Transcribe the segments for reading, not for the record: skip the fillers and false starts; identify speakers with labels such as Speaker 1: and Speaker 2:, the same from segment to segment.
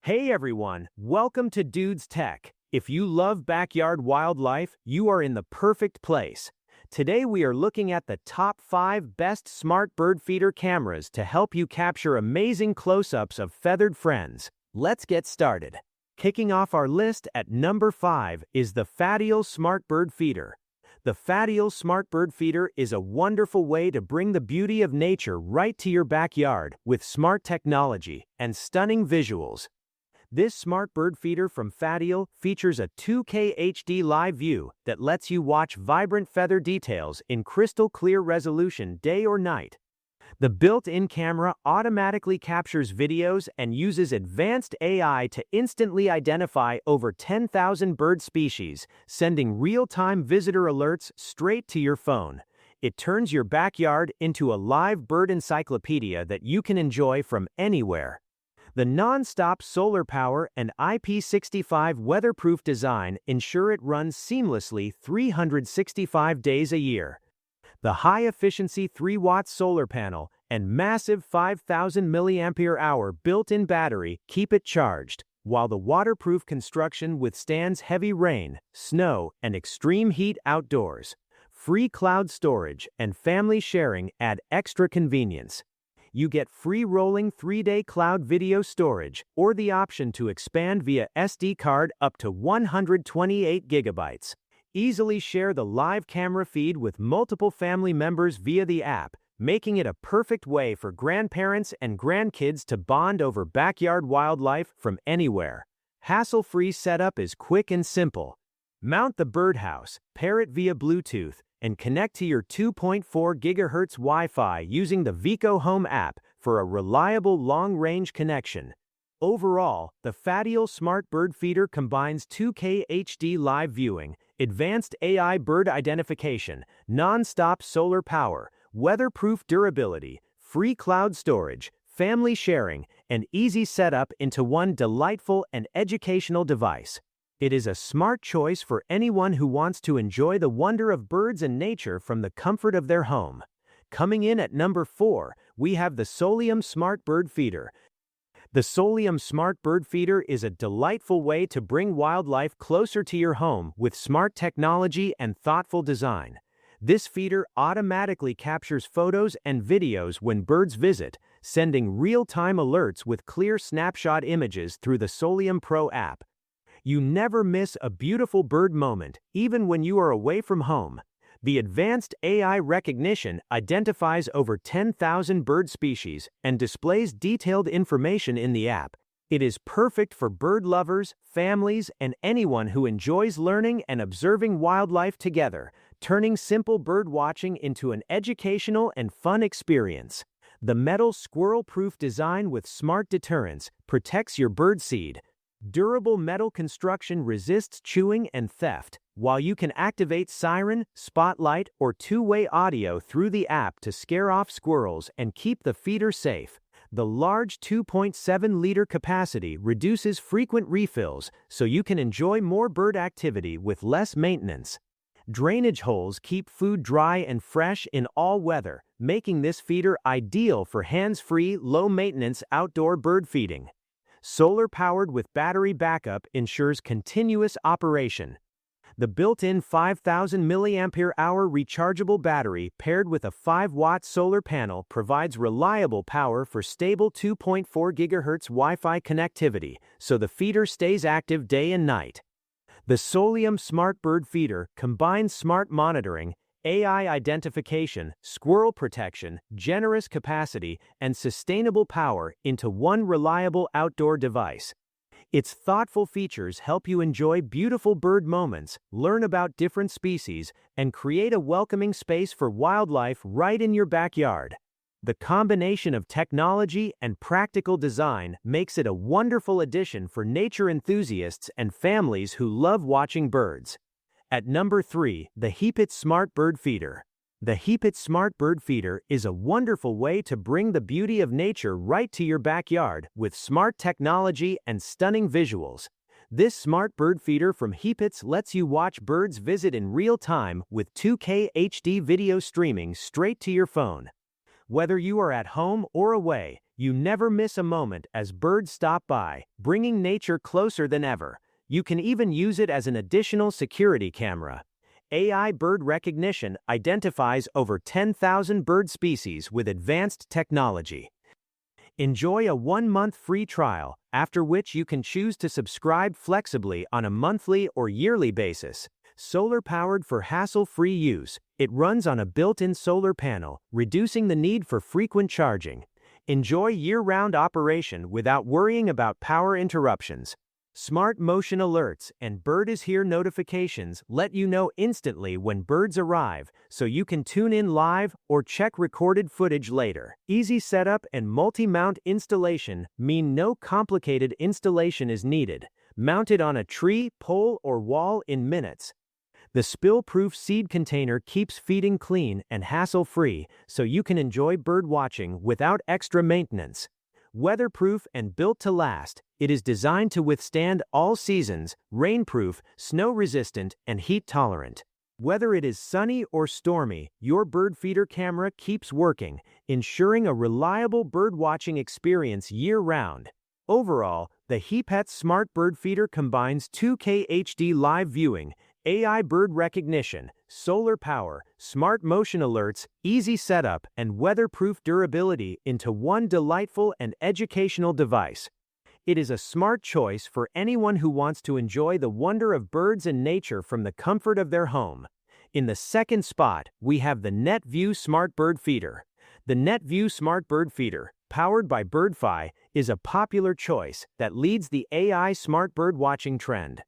Speaker 1: Hey everyone, welcome to Dude's Tech. If you love backyard wildlife, you are in the perfect place. Today we are looking at the top 5 best smart bird feeder cameras to help you capture amazing close-ups of feathered friends. Let's get started. Kicking off our list at number 5 is the Faddial Smart Bird Feeder. The Faddial Smart Bird Feeder is a wonderful way to bring the beauty of nature right to your backyard with smart technology and stunning visuals. This smart bird feeder from Faddial features a 2K HD live view that lets you watch vibrant feather details in crystal clear resolution day or night. The built-in camera automatically captures videos and uses advanced AI to instantly identify over 10,000 bird species, sending real-time visitor alerts straight to your phone. It turns your backyard into a live bird encyclopedia that you can enjoy from anywhere. The non-stop solar power and IP65 weatherproof design ensure it runs seamlessly 365 days a year. The high-efficiency 3-watt solar panel and massive 5,000 mAh built-in battery keep it charged, while the waterproof construction withstands heavy rain, snow, and extreme heat outdoors. Free cloud storage and family sharing add extra convenience. You get free rolling 3-day cloud video storage or the option to expand via SD card up to 128 gigabytes. Easily share the live camera feed with multiple family members via the app, making it a perfect way for grandparents and grandkids to bond over backyard wildlife from anywhere. Hassle-free setup is quick and simple. Mount the birdhouse, pair it via Bluetooth, and connect to your 2.4 GHz Wi-Fi using the Vico Home app for a reliable long-range connection. Overall, the Faddial Smart Bird Feeder combines 2K HD live viewing, advanced AI bird identification, non-stop solar power, weatherproof durability, free cloud storage, family sharing, and easy setup into one delightful and educational device. It is a smart choice for anyone who wants to enjoy the wonder of birds and nature from the comfort of their home. Coming in at number 4, we have the Soliom Smart Bird Feeder. The Soliom Smart Bird Feeder is a delightful way to bring wildlife closer to your home with smart technology and thoughtful design. This feeder automatically captures photos and videos when birds visit, sending real-time alerts with clear snapshot images through the Soliom Pro app. You never miss a beautiful bird moment, even when you are away from home. The advanced AI recognition identifies over 10,000 bird species and displays detailed information in the app. It is perfect for bird lovers, families, and anyone who enjoys learning and observing wildlife together, turning simple bird watching into an educational and fun experience. The metal squirrel-proof design with smart deterrence protects your bird seed. Durable metal construction resists chewing and theft, while you can activate siren, spotlight, or two-way audio through the app to scare off squirrels and keep the feeder safe. The large 2.7-liter capacity reduces frequent refills, so you can enjoy more bird activity with less maintenance. Drainage holes keep food dry and fresh in all weather, making this feeder ideal for hands-free, low-maintenance outdoor bird feeding. Solar-powered with battery backup ensures continuous operation. The built-in 5,000 mAh rechargeable battery paired with a 5-watt solar panel provides reliable power for stable 2.4 GHz Wi-Fi connectivity, so the feeder stays active day and night. The Soliom Smart Bird Feeder combines smart monitoring, AI identification, squirrel protection, generous capacity, and sustainable power into one reliable outdoor device. Its thoughtful features help you enjoy beautiful bird moments, learn about different species, and create a welcoming space for wildlife right in your backyard. The combination of technology and practical design makes it a wonderful addition for nature enthusiasts and families who love watching birds. At number 3, the Heapets Smart Bird Feeder. The Heapets Smart Bird Feeder is a wonderful way to bring the beauty of nature right to your backyard with smart technology and stunning visuals. This smart bird feeder from Heapets lets you watch birds visit in real time with 2K HD video streaming straight to your phone. Whether you are at home or away, You never miss a moment as birds stop by, bringing nature closer than ever. You can even use it as an additional security camera. AI bird recognition identifies over 10,000 bird species with advanced technology. Enjoy a 1-month free trial, after which you can choose to subscribe flexibly on a monthly or yearly basis. Solar-powered for hassle-free use, it runs on a built-in solar panel, reducing the need for frequent charging. Enjoy year-round operation without worrying about power interruptions. Smart motion alerts and bird is here notifications let you know instantly when birds arrive, so you can tune in live or check recorded footage later. Easy setup and multi-mount installation mean no complicated installation is needed. Mounted on a tree, pole, or wall in minutes. The spill-proof seed container keeps feeding clean and hassle-free, so you can enjoy bird watching without extra maintenance. Weatherproof and built to last, it is designed to withstand all seasons, rainproof, snow-resistant, and heat-tolerant. Whether it is sunny or stormy, your bird feeder camera keeps working, ensuring a reliable bird-watching experience year-round. Overall, the Heapets Smart Bird Feeder combines 2K HD live viewing, AI bird recognition, solar power, smart motion alerts, easy setup, and weatherproof durability into one delightful and educational device. It is a smart choice for anyone who wants to enjoy the wonder of birds and nature from the comfort of their home. In the second spot, we have the Netvue Smart Bird Feeder. The Netvue Smart Bird Feeder, powered by BirdFi, is a popular choice that leads the AI smart bird watching trend.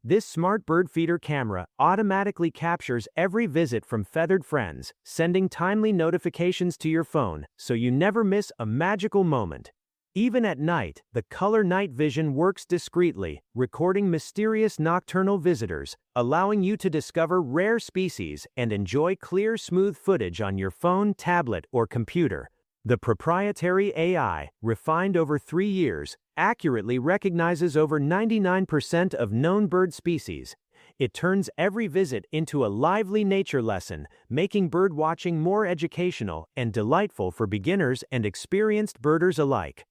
Speaker 1: This smart bird feeder camera automatically captures every visit from feathered friends, sending timely notifications to your phone so you never miss a magical moment. Even at night, the color night vision works discreetly, recording mysterious nocturnal visitors, allowing you to discover rare species and enjoy clear, smooth footage on your phone, tablet, or computer. The proprietary AI, refined over 3 years, accurately recognizes over 99% of known bird species. It turns every visit into a lively nature lesson, making bird watching more educational and delightful for beginners and experienced birders alike.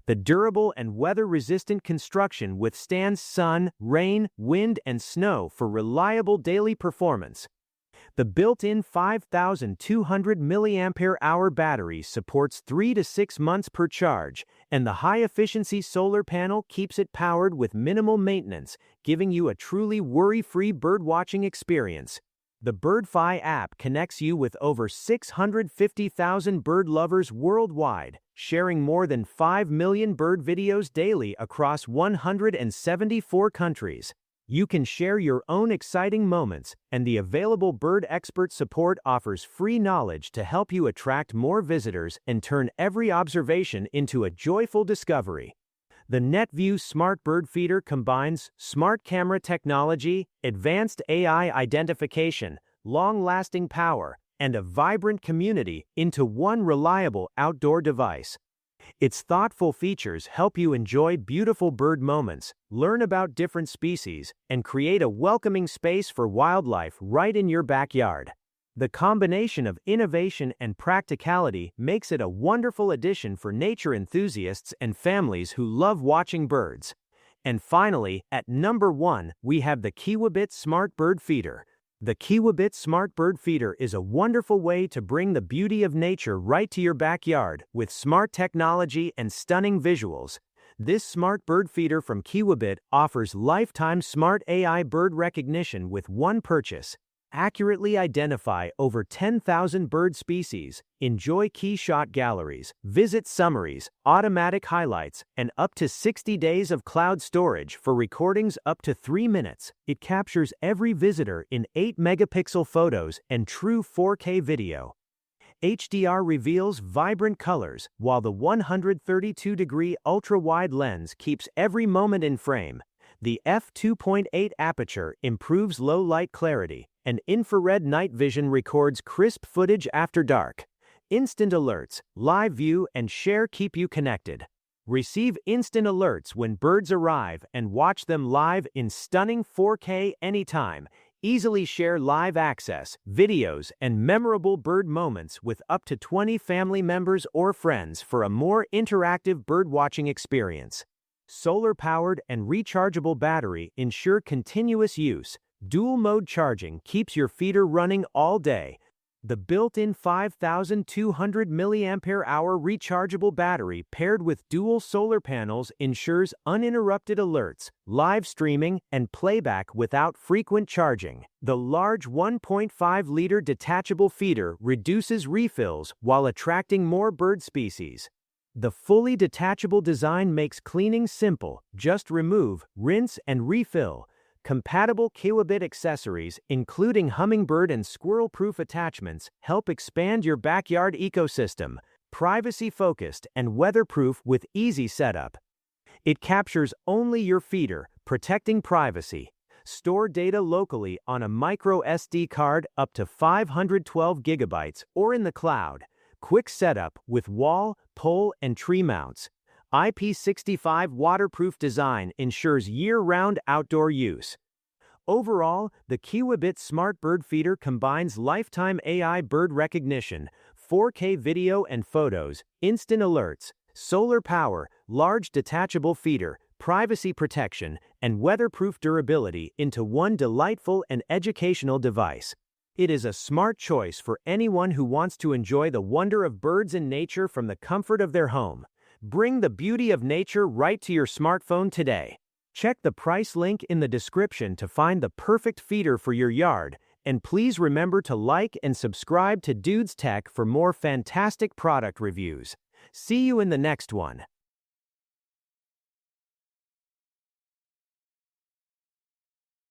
Speaker 1: The durable and weather-resistant construction withstands sun, rain, wind, and snow for reliable daily performance. The built-in 5,200 mAh battery supports 3 to 6 months per charge, and the high-efficiency solar panel keeps it powered with minimal maintenance, giving you a truly worry-free birdwatching experience. The BirdFi app connects you with over 650,000 bird lovers worldwide, sharing more than 5 million bird videos daily across 174 countries. You can share your own exciting moments, and the available bird expert support offers free knowledge to help you attract more visitors and turn every observation into a joyful discovery. The Netvue Smart Bird Feeder combines smart camera technology, advanced AI identification, long-lasting power, and a vibrant community into one reliable outdoor device. Its thoughtful features help you enjoy beautiful bird moments, learn about different species, and create a welcoming space for wildlife right in your backyard. The combination of innovation and practicality makes it a wonderful addition for nature enthusiasts and families who love watching birds. And finally, at number 1, we have the Kiwibit Smart Bird Feeder. The Kiwibit Smart Bird Feeder is a wonderful way to bring the beauty of nature right to your backyard with smart technology and stunning visuals. This smart bird feeder from Kiwibit offers lifetime smart AI bird recognition with one purchase. Accurately identify over 10,000 bird species, enjoy key shot galleries, visit summaries, automatic highlights, and up to 60 days of cloud storage for recordings up to 3 minutes. It captures every visitor in 8-megapixel photos and true 4K video. HDR reveals vibrant colors, while the 132-degree ultra-wide lens keeps every moment in frame. The f2.8 aperture improves low-light clarity, and infrared night vision records crisp footage after dark. Instant alerts, live view, and share keep you connected. Receive instant alerts when birds arrive and watch them live in stunning 4K anytime, Easily share live access, videos, and memorable bird moments with up to 20 family members or friends for a more interactive birdwatching experience. Solar-powered and rechargeable battery ensure continuous use. Dual-mode charging keeps your feeder running all day. The built-in 5,200 mAh rechargeable battery paired with dual solar panels ensures uninterrupted alerts, live streaming, and playback without frequent charging. The large 1.5-liter detachable feeder reduces refills while attracting more bird species. The fully detachable design makes cleaning simple. Just remove, rinse, and refill. Compatible Kiwibit accessories, including hummingbird and squirrel-proof attachments, help expand your backyard ecosystem, privacy-focused and weatherproof with easy setup. It captures only your feeder, protecting privacy. Store data locally on a micro SD card up to 512 gigabytes or in the cloud. Quick setup with wall, pole, and tree mounts. IP65 waterproof design ensures year-round outdoor use. Overall, the Kiwibit Smart Bird Feeder combines lifetime AI bird recognition, 4K video and photos, instant alerts, solar power, large detachable feeder, privacy protection, and weatherproof durability into one delightful and educational device. It is a smart choice for anyone who wants to enjoy the wonder of birds and nature from the comfort of their home. Bring the beauty of nature right to your smartphone today. Check the price link in the description to find the perfect feeder for your yard, and please remember to like and subscribe to Dudes Tech for more fantastic product reviews. See you in the next one.